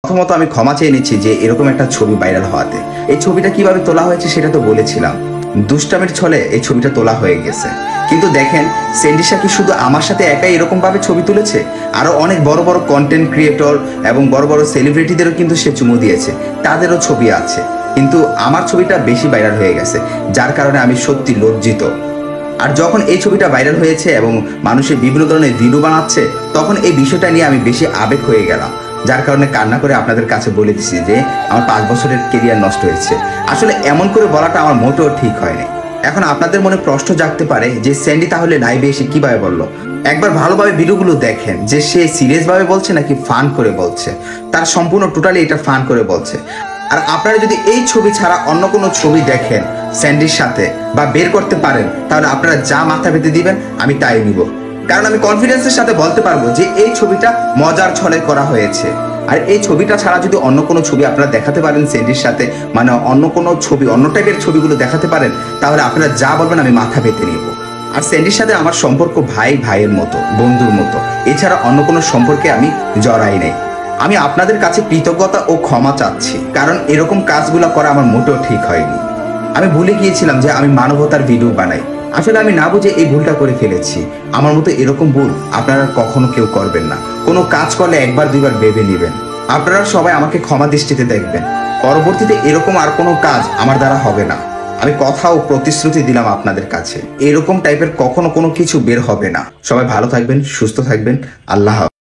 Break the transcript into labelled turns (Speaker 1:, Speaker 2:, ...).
Speaker 1: প্রথমত আমি ক্ষমা চেয়ে নিচ্ছি যে এরকম একটা ছবি ভাইরাল হওয়াতে। এই ছবিটা কিভাবে তোলা হয়েছে সেটা তো বলেছিলাম, দুষ্টামির ছলে এই ছবিটা তোলা হয়ে গেছে। কিন্তু দেখেন, সেন্ডিশা কি শুধু আমার সাথে একাই এরকম ভাবে ছবি তুলেছে? আরো অনেক বড় বড় কন্টেন্ট ক্রিয়েটর এবং বড় বড় সেলিব্রিটিদেরও কিন্তু সে চুমু দিয়েছে, তাদেরও ছবি আছে। কিন্তু আমার ছবিটা বেশি ভাইরাল হয়ে গেছে, যার কারণে আমি সত্যি লজ্জিত। আর যখন এই ছবিটা ভাইরাল হয়েছে এবং মানুষের বিভিন্ন ধরনের ভিডিও বানাচ্ছে, তখন এই বিষয়টা নিয়ে আমি বেশি আবেগ হয়ে গেলাম, যার কারণে কান্না করে আপনাদের কাছে বলে দিচ্ছি যে আমার 5 বছরের কেরিয়ার নষ্ট হয়েছে। আসলে এমন করে বলাটা আমার মোটেও ঠিক হয়নি। এখন আপনাদের মনে প্রশ্ন জাগতে পারে যে স্যান্ডি তাহলে লাইভে এসে কিভাবে বললো। একবার ভালোভাবে ভিডিওগুলো দেখেন যে সে সিরিয়াস ভাবে বলছে নাকি ফান করে বলছে। তার সম্পূর্ণ টোটালি এটা ফান করে বলছে। আর আপনারা যদি এই ছবি ছাড়া অন্য কোনো ছবি দেখেন স্যান্ডির সাথে বা বের করতে পারেন, তাহলে আপনারা যা মাথা পেতে দিবেন আমি তাই নিব। কারণ আমি কনফিডেন্সের সাথে বলতে পারবো যে এই ছবিটা মজার ছলে করা হয়েছে। আর এই ছবিটা ছাড়া যদি অন্য কোনো ছবি আপনারা দেখাতে পারেন স্যান্ডির সাথে, মানে অন্য কোনো ছবি, অন্য টাইপের ছবিগুলো দেখাতে পারেন, তাহলে আপনারা যা বলবেন আমি মাথা পেতে নিব। আর স্যান্ডির সাথে আমার সম্পর্ক ভাই ভাইয়ের মতো, বন্ধুর মতো, এছাড়া অন্য কোনো সম্পর্কে আমি জড়াই নেই। আমি আপনাদের কাছে কৃতজ্ঞতা ও ক্ষমা চাচ্ছি, কারণ এরকম কাজগুলো করা আমার মোটেও ঠিক হয়নি। আমি ভুলে গিয়েছিলাম যে আমি মানবতার ভিডিও বানাই। আসলে আমি না বুঝে এই ভুলটা করে ফেলেছি। আমার মতো এরকম ভুল আপনারা কখনো কেউ করবেন না। কোনো কাজ করলে একবার দুইবার ভেবে নেবেন। আপনারা সবাই আমাকে ক্ষমা দৃষ্টিতে দেখবেন। পরবর্তীতে এরকম আর কোনো কাজ আমার দ্বারা হবে না। আমি কথা ও প্রতিশ্রুতি দিলাম আপনাদের কাছে, এরকম টাইপের কখনো কোনো কিছু বের হবে না। সবাই ভালো থাকবেন, সুস্থ থাকবেন। আল্লাহ হাফেজ।